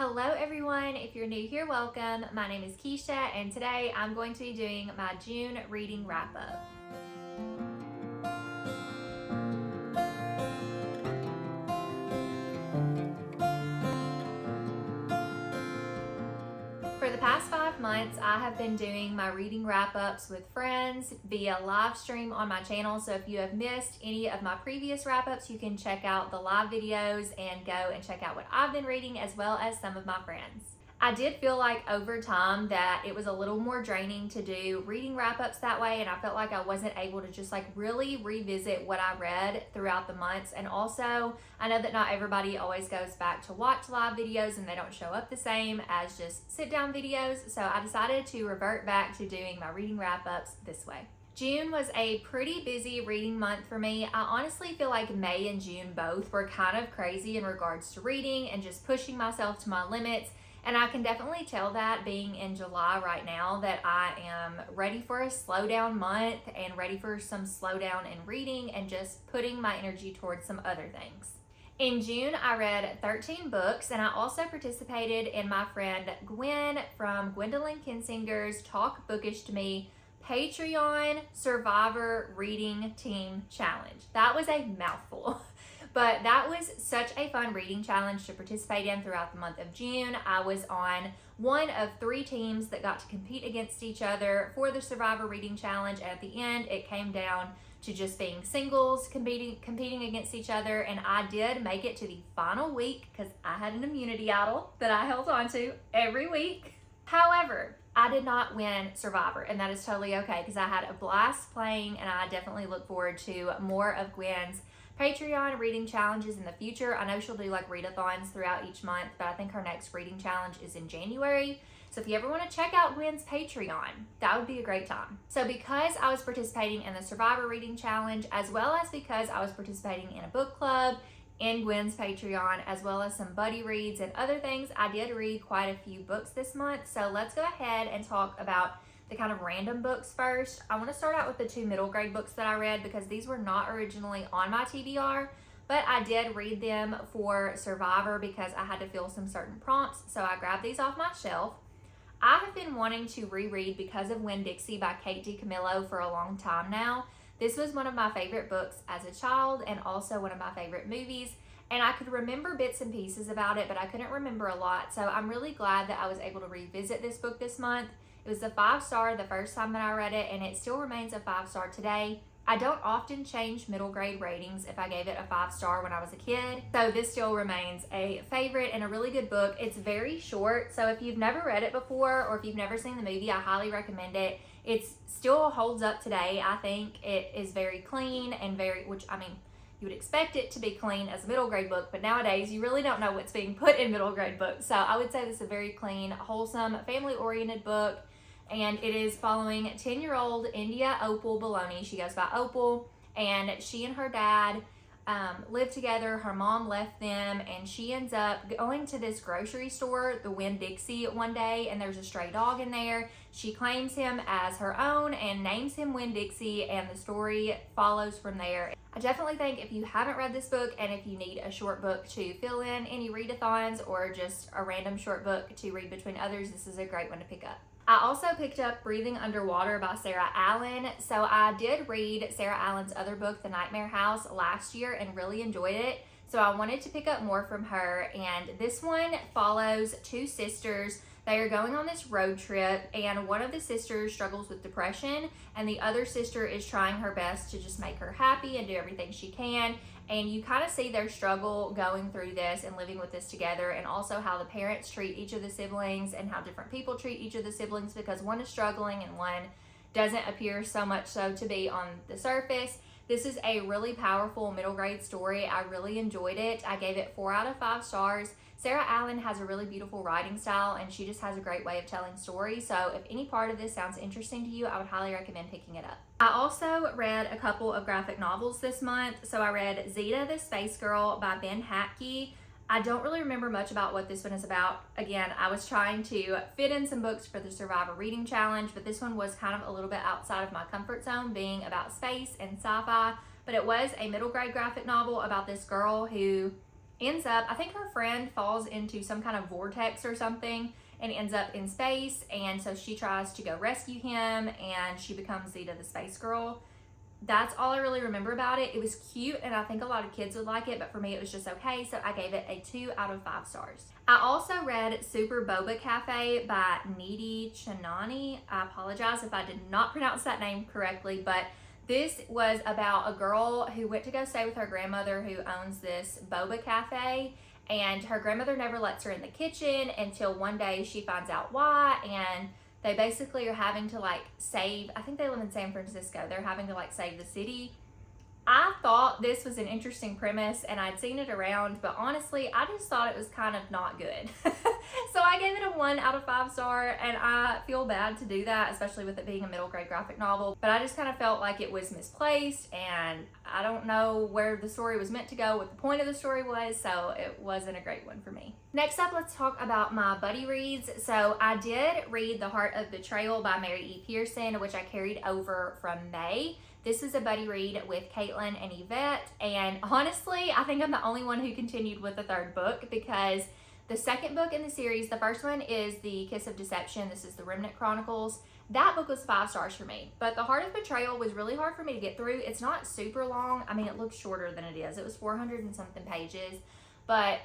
Hello everyone, if you're new here, welcome. My name is Keisha and today I'm going to be doing my June reading wrap up. For the past 5 months, I have been doing my reading wrap-ups with friends via live stream on my channel. So if you have missed any of my previous wrap-ups, you can check out the live videos and go and check out what I've been reading as well as some of my friends. I did feel like over time that it was a little more draining to do reading wrap-ups that way, and I felt like I wasn't able to just really revisit what I read throughout the months. And also, I know that not everybody always goes back to watch live videos and they don't show up the same as just sit down videos, so I decided to revert back to doing my reading wrap-ups this way. June was a pretty busy reading month for me. I honestly feel like May and June both were kind of crazy in regards to reading and just pushing myself to my limits. And I can definitely tell that being in July right now that I am ready for a slow down month and ready for some slowdown in reading and just putting my energy towards some other things. In June, I read 13 books, and I also participated in my friend Gwen from Gwendolyn Kinsinger's Talk Bookish to Me Patreon Survivor Reading Team Challenge. That was a mouthful. But that was such a fun reading challenge to participate in throughout the month of June. I was on one of 3 teams that got to compete against each other for the Survivor Reading Challenge. And at the end, it came down to just being singles competing against each other. And I did make it to the final week because I had an immunity idol that I held on to every week. However, I did not win Survivor, and that is totally okay because I had a blast playing, and I definitely look forward to more of Gwen's Patreon reading challenges in the future. I know she'll do readathons throughout each month, but I think her next reading challenge is in January. So if you ever want to check out Gwen's Patreon, that would be a great time. So because I was participating in the Survivor Reading Challenge, as well as because I was participating in a book club in Gwen's Patreon, as well as some buddy reads and other things, I did read quite a few books this month. So let's go ahead and talk about the kind of random books first. I want to start out with the 2 middle grade books that I read because these were not originally on my TBR, but I did read them for Survivor because I had to fill some certain prompts, so I grabbed these off my shelf. I have been wanting to reread Because of Winn-Dixie by Kate DiCamillo for a long time now. This was one of my favorite books as a child and also one of my favorite movies, and I could remember bits and pieces about it, but I couldn't remember a lot, so I'm really glad that I was able to revisit this book this month. It was a 5-star the first time that I read it, and it still remains a 5-star today. I don't often change middle grade ratings if I gave it a 5-star when I was a kid, so this still remains a favorite and a really good book. It's very short, so if you've never read it before or if you've never seen the movie, I highly recommend it. It still holds up today. I think it is very clean and you would expect it to be clean as a middle grade book, but nowadays you really don't know what's being put in middle grade books. So I would say this is a very clean, wholesome, family-oriented book. And it is following 10-year-old India Opal Baloney. She goes by Opal, and she and her dad live together. Her mom left them, and she ends up going to this grocery store, the Winn-Dixie, one day, and there's a stray dog in there. She claims him as her own and names him Winn-Dixie, and the story follows from there. I definitely think if you haven't read this book and if you need a short book to fill in any readathons or just a random short book to read between others, this is a great one to pick up. I also picked up Breathing Underwater by Sarah Allen. So I did read Sarah Allen's other book, The Nightmare House, last year and really enjoyed it. So I wanted to pick up more from her, and this one follows 2 sisters. They are going on this road trip, and one of the sisters struggles with depression, and the other sister is trying her best to just make her happy and do everything she can. And you kind of see their struggle going through this and living with this together, and also how the parents treat each of the siblings and how different people treat each of the siblings because one is struggling and one doesn't appear so much so to be on the surface. This is a really powerful middle grade story. I really enjoyed it. I gave it 4 out of 5 stars. Sarah Allen has a really beautiful writing style, and she just has a great way of telling stories. So if any part of this sounds interesting to you, I would highly recommend picking it up. I also read a couple of graphic novels this month. So I read Zeta the Space Girl by Ben Hatke. I don't really remember much about what this one is about. Again, I was trying to fit in some books for the Survivor Reading Challenge, but this one was kind of a little bit outside of my comfort zone, being about space and sci-fi. But it was a middle grade graphic novel about this girl who ends up, I think her friend falls into some kind of vortex or something and ends up in space, and so she tries to go rescue him, and she becomes Zeta the space girl. That's all I really remember about it. It was cute, and I think a lot of kids would like it, but for me it was just okay, so I gave it a 2 out of 5 stars. I also read Super Boba Cafe by Needy Chanani. I apologize if I did not pronounce that name correctly, but this was about a girl who went to go stay with her grandmother who owns this boba cafe, and her grandmother never lets her in the kitchen until one day she finds out why, and they basically are having to like save, I think they live in San Francisco, they're having to like save the city. I thought this was an interesting premise, and I'd seen it around, but honestly, I just thought it was kind of not good. So I gave it a 1 out of 5 star, and I feel bad to do that, especially with it being a middle grade graphic novel, but I just kind of felt like it was misplaced, and I don't know where the story was meant to go, what the point of the story was, so it wasn't a great one for me. Next up, let's talk about my buddy reads. So I did read The Heart of Betrayal by Mary E. Pearson, which I carried over from May. This is a buddy read with Caitlin and Yvette, and honestly, I think I'm the only one who continued with the third book, because the second book in the series, the first one is The Kiss of Deception. This is the Remnant Chronicles. That book was 5 stars for me, but The Heart of Betrayal was really hard for me to get through. It's not super long. I mean, it looks shorter than it is. It was 400 and something pages, but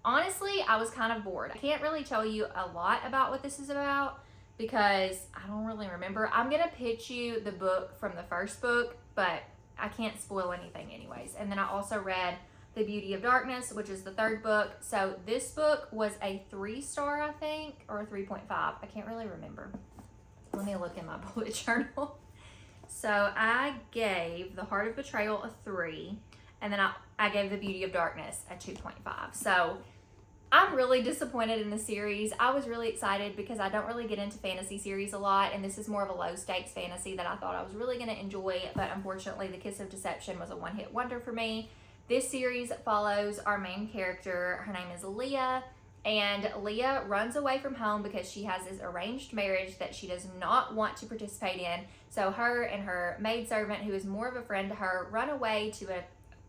honestly, I was kind of bored. I can't really tell you a lot about what this is about because I don't really remember. I'm gonna pitch you the book from the first book, but I can't spoil anything anyways. And then I also read The Beauty of Darkness, which is the third book. So this book was a 3 star, I think, or a 3.5. I can't really remember. Let me look in my bullet journal. So I gave The Heart of Betrayal a 3, and then I gave The Beauty of Darkness a 2.5. So I'm really disappointed in the series. I was really excited because I don't really get into fantasy series a lot, and this is more of a low stakes fantasy that I thought I was really going to enjoy, but unfortunately The Kiss of Deception was a one-hit wonder for me. This series follows our main character. Her name is Leah, and Leah runs away from home because she has this arranged marriage that she does not want to participate in. So her and her maidservant, who is more of a friend to her, run away to a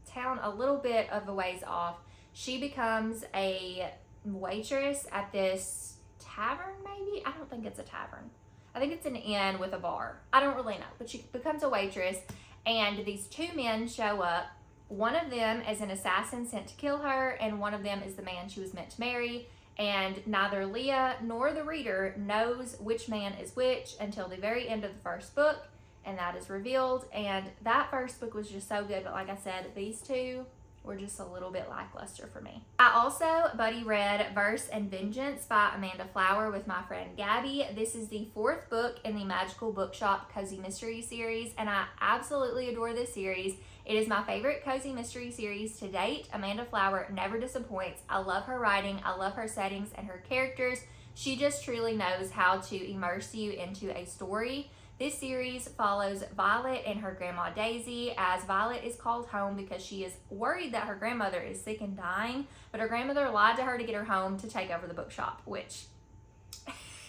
town a little bit of a ways off. She becomes a waitress at this tavern, maybe? I don't think it's a tavern. I think it's an inn with a bar. I don't really know, but she becomes a waitress, and these 2 men show up. One of them is an assassin sent to kill her, and one of them is the man she was meant to marry, and neither Leah nor the reader knows which man is which until the very end of the first book, and that is revealed. And that first book was just so good, but like I said, these 2 were just a little bit lackluster for me. I also buddy read Verse and Vengeance by Amanda Flower with my friend Gabby. This is the 4th book in the Magical Bookshop Cozy Mystery series, and I absolutely adore this series. It is my favorite cozy mystery series to date. Amanda Flower never disappoints. I love her writing, I love her settings and her characters. She just truly knows how to immerse you into a story. This series follows Violet and her grandma Daisy, as Violet is called home because she is worried that her grandmother is sick and dying, but her grandmother lied to her to get her home to take over the bookshop, which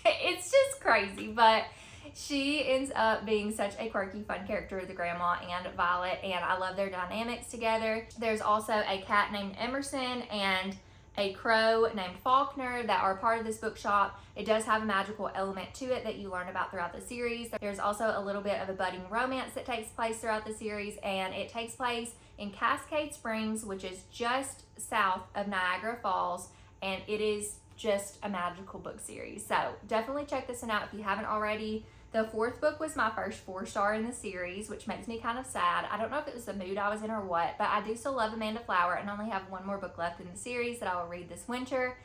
it's just crazy, but she ends up being such a quirky, fun character, the grandma and Violet, and I love their dynamics together. There's also a cat named Emerson and a crow named Faulkner that are part of this bookshop. It does have a magical element to it that you learn about throughout the series. There's also a little bit of a budding romance that takes place throughout the series, and it takes place in Cascade Springs, which is just south of Niagara Falls, and it is just a magical book series. So definitely check this one out if you haven't already. The 4th book was my first 4 star in the series, which makes me kind of sad. I don't know if it was the mood I was in or what, but I do still love Amanda Flower and only have 1 more book left in the series that I will read this winter,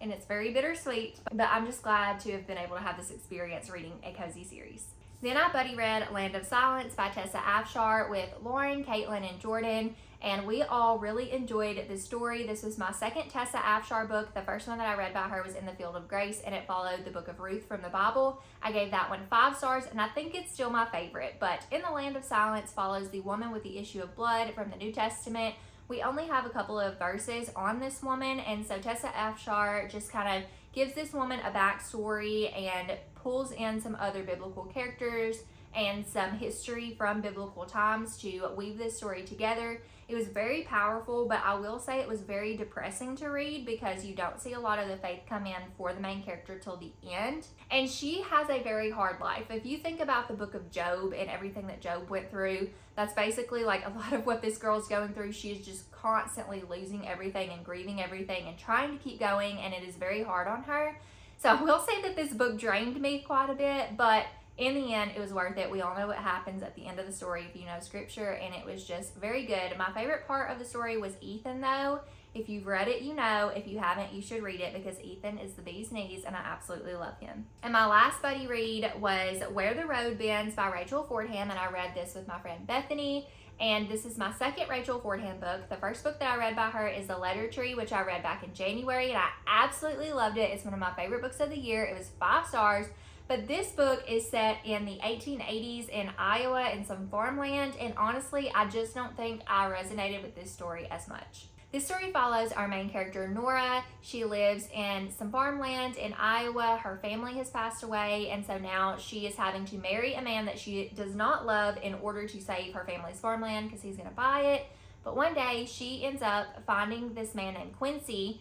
and it's very bittersweet, but I'm just glad to have been able to have this experience reading a cozy series. Then I buddy read Land of Silence by Tessa Afshar with Lauren, Caitlin, and Jordan, and we all really enjoyed this story. This was my second Tessa Afshar book. The first one that I read by her was In the Field of Grace, and it followed the book of Ruth from the Bible. I gave that one 5 stars, and I think it's still my favorite. But In the Land of Silence follows the woman with the issue of blood from the New Testament. We only have a couple of verses on this woman, and so Tessa Afshar just kind of gives this woman a backstory and pulls in some other biblical characters and some history from biblical times to weave this story together. It was very powerful, but I will say it was very depressing to read because you don't see a lot of the faith come in for the main character till the end. And she has a very hard life. If you think about the book of Job and everything that Job went through, that's basically like a lot of what this girl's going through. She is just constantly losing everything and grieving everything and trying to keep going, and it is very hard on her. So I will say that this book drained me quite a bit, but in the end, it was worth it. We all know what happens at the end of the story if you know scripture, and it was just very good. My favorite part of the story was Ethan, though. If you've read it, you know. If you haven't, you should read it because Ethan is the bee's knees, and I absolutely love him. And my last buddy read was Where the Road Bends by Rachel Fordham, and I read this with my friend Bethany. And this is my second Rachel Fordham book. The first book that I read by her is The Letter Tree, which I read back in January, and I absolutely loved it. It's one of my favorite books of the year. It was 5 stars. But this book is set in the 1880s in Iowa and some farmland, and honestly, I just don't think I resonated with this story as much. This story follows our main character, Nora. She lives in some farmland in Iowa. Her family has passed away, and so now she is having to marry a man that she does not love in order to save her family's farmland because he's going to buy it. But one day, she ends up finding this man named Quincy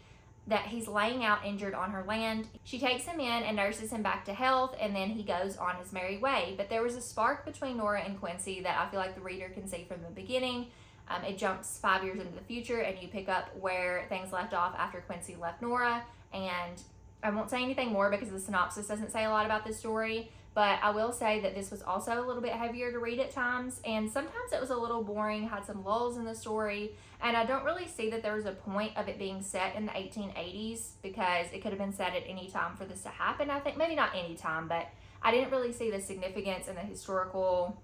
that he's laying out injured on her land. She takes him in and nurses him back to health, and then he goes on his merry way. But there was a spark between Nora and Quincy that I feel like the reader can see from the beginning. It jumps 5 years into the future, and you pick up where things left off after Quincy left Nora. And I won't say anything more because the synopsis doesn't say a lot about this story, but I will say that this was also a little bit heavier to read at times, and sometimes it was a little boring, had some lulls in the story, and I don't really see that there was a point of it being set in the 1880s because it could have been set at any time for this to happen. I think maybe not any time, but I didn't really see the significance and the historical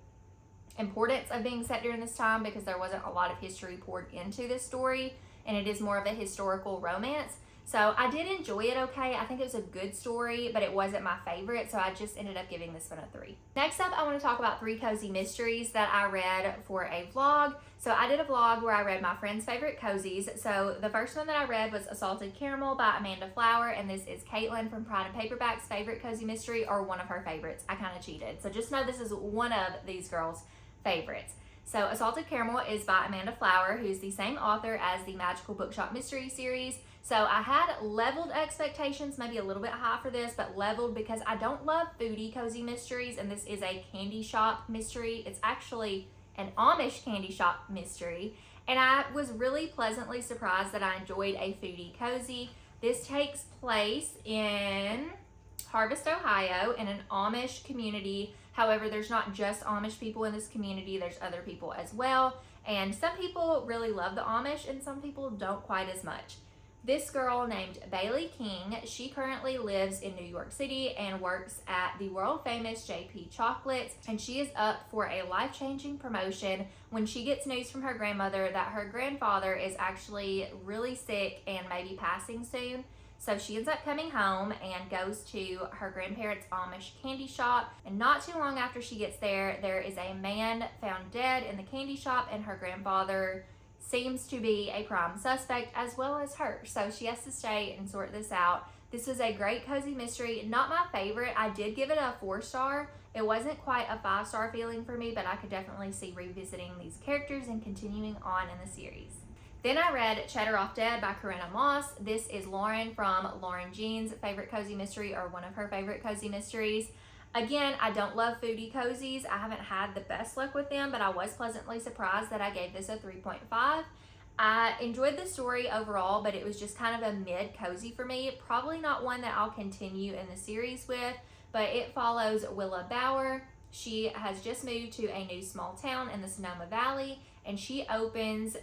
importance of being set during this time because there wasn't a lot of history poured into this story, and it is more of a historical romance. So I did enjoy it okay. I think it was a good story, but it wasn't my favorite, so I just ended up giving this one a 3. Next up, I want to talk about 3 cozy mysteries that I read for a vlog. So I did a vlog where I read my friend's favorite cozies. So the first one that I read was Assaulted Caramel by Amanda Flower, and this is Caitlin from Pride and Paperback's favorite cozy mystery, or one of her favorites. I kind of cheated. So just know this is one of these girls' favorites. So Assaulted Caramel is by Amanda Flower, who's the same author as the Magical Bookshop Mystery Series. So I had leveled expectations, maybe a little bit high for this, but leveled because I don't love foodie cozy mysteries, and this is a candy shop mystery. It's actually an Amish candy shop mystery, and I was really pleasantly surprised that I enjoyed a foodie cozy. This takes place in Harvest, Ohio, in an Amish community. However, there's not just Amish people in this community, there's other people as well, and some people really love the Amish and some people don't quite as much. This girl named Bailey King, she currently lives in New York City and works at the world famous JP Chocolates, and she is up for a life-changing promotion when she gets news from her grandmother that her grandfather is actually really sick and maybe passing soon. So she ends up coming home and goes to her grandparents' Amish candy shop, and not too long after she gets there, there is a man found dead in the candy shop, and her grandfather seems to be a prime suspect as well as her. So she has to stay and sort this out. This is a great cozy mystery. Not my favorite. I did give it a 4-star. It wasn't quite a 5-star feeling for me, but I could definitely see revisiting these characters and continuing on in the series. Then I read Cheddar Off Dead by Corinna Moss. This is Lauren from Lauren Jean's favorite cozy mystery, or one of her favorite cozy mysteries. Again, I don't love foodie cozies. I haven't had the best luck with them, but I was pleasantly surprised that I gave this a 3.5. I enjoyed the story overall, but it was just kind of a mid cozy for me. Probably not one that I'll continue in the series with, but it follows Willa Bauer. She has just moved to a new small town in the Sonoma Valley, and she opens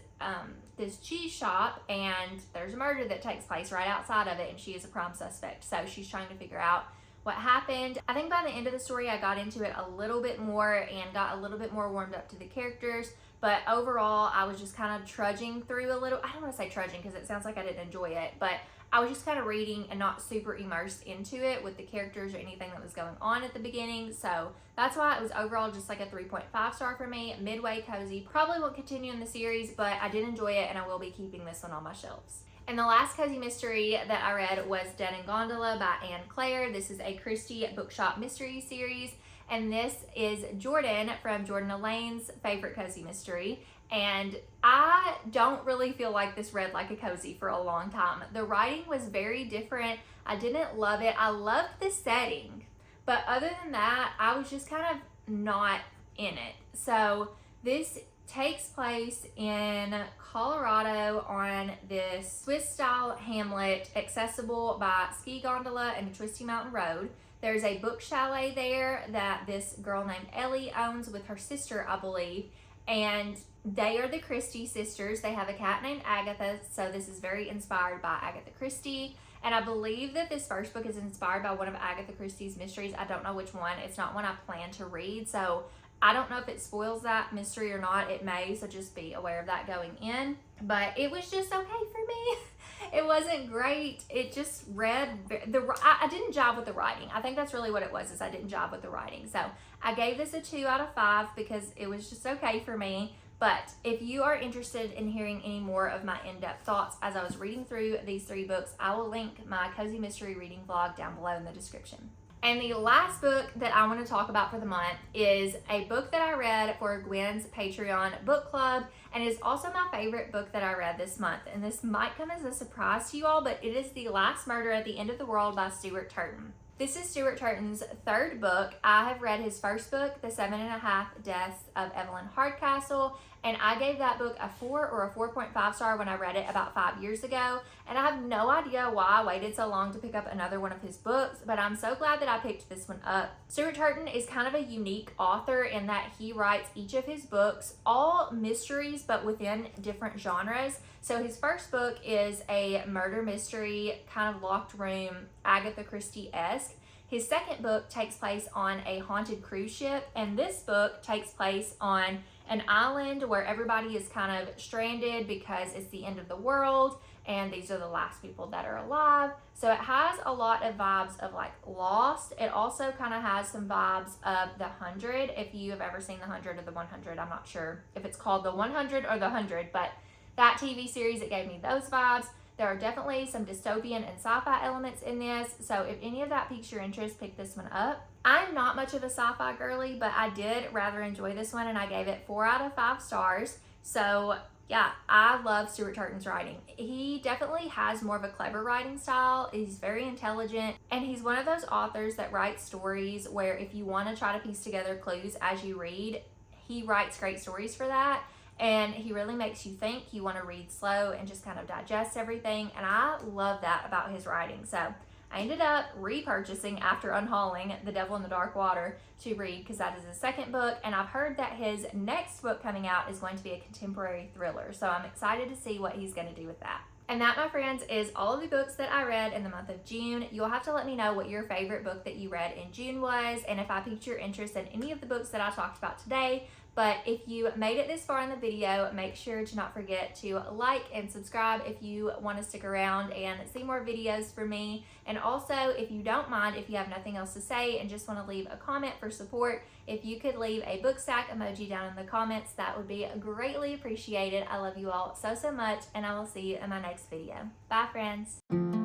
this cheese shop, and there's a murder that takes place right outside of it, and she is a prime suspect. So she's trying to figure out what happened. I think by the end of the story, I got into it a little bit more and got a little bit more warmed up to the characters. But overall, I was just kind of trudging through a little. I don't want to say trudging because it sounds like I didn't enjoy it, but I was just kind of reading and not super immersed into it with the characters or anything that was going on at the beginning. So that's why it was overall just like a 3.5 star for me. Midway cozy. Probably won't continue in the series, but I did enjoy it, and I will be keeping this one on my shelves. And the last cozy mystery that I read was Dead in Gondola by Anne Claire. This is a Christie Bookshop mystery series, and this is Jordan from Jordan Elaine's favorite cozy mystery. And I don't really feel like this read like a cozy for a long time. The writing was very different. I didn't love it. I loved the setting, but other than that, I was just kind of not in it. So this takes place in Colorado on this Swiss-style hamlet accessible by ski gondola and a twisty mountain road. There's a book chalet there that this girl named Ellie owns with her sister, I believe, and they are the Christie sisters. They have a cat named Agatha, so this is very inspired by Agatha Christie. And I believe that this first book is inspired by one of Agatha Christie's mysteries. I don't know which one. It's not one I plan to read, so I don't know if it spoils that mystery or not. It may, so just be aware of that going in. But it was just okay for me. It wasn't great. It just read, I didn't jive with the writing. I think that's really what it was, is I didn't jive with the writing. So I gave this a 2 out of 5 because it was just okay for me. But if you are interested in hearing any more of my in-depth thoughts as I was reading through these 3 books, I will link my Cozy Mystery reading vlog down below in the description. And the last book that I want to talk about for the month is a book that I read for Gwen's Patreon book club, and is also my favorite book that I read this month. And this might come as a surprise to you all, but it is The Last Murder at the End of the World by Stuart Turton. This is Stuart Turton's 3rd book. I have read his first book, The 7.5 Deaths of Evelyn Hardcastle, and I gave that book a 4 or a 4.5 star when I read it about 5 years ago. And I have no idea why I waited so long to pick up another one of his books, but I'm so glad that I picked this one up. Stuart Turton is kind of a unique author in that he writes each of his books, all mysteries, but within different genres. So his first book is a murder mystery, kind of locked room, Agatha Christie-esque. His second book takes place on a haunted cruise ship, and this book takes place on an island where everybody is kind of stranded because it's the end of the world and these are the last people that are alive. So it has a lot of vibes of like Lost. It also kind of has some vibes of The 100. If you have ever seen The 100 or The 100, I'm not sure if it's called The 100 or The 100, but that TV series, it gave me those vibes. There are definitely some dystopian and sci-fi elements in this, so if any of that piques your interest, pick this one up. I'm not much of a sci-fi girly, but I did rather enjoy this one, and I gave it 4 out of 5 stars. So yeah, I love Stuart Turton's writing. He definitely has more of a clever writing style. He's very intelligent, and he's one of those authors that writes stories where if you want to try to piece together clues as you read, he writes great stories for that. And he really makes you think. You want to read slow and just kind of digest everything. And I love that about his writing. So I ended up repurchasing after unhauling The Devil in the Dark Water to read, because that is his second book. And I've heard that his next book coming out is going to be a contemporary thriller. So I'm excited to see what he's going to do with that. And that, my friends, is all of the books that I read in the month of June. You'll have to let me know what your favorite book that you read in June was, and if I piqued your interest in any of the books that I talked about today. But if you made it this far in the video, make sure to not forget to like and subscribe if you want to stick around and see more videos from me. And also, if you don't mind, if you have nothing else to say and just want to leave a comment for support, if you could leave a book stack emoji down in the comments, that would be greatly appreciated. I love you all so much, and I will see you in my next video. Bye, friends.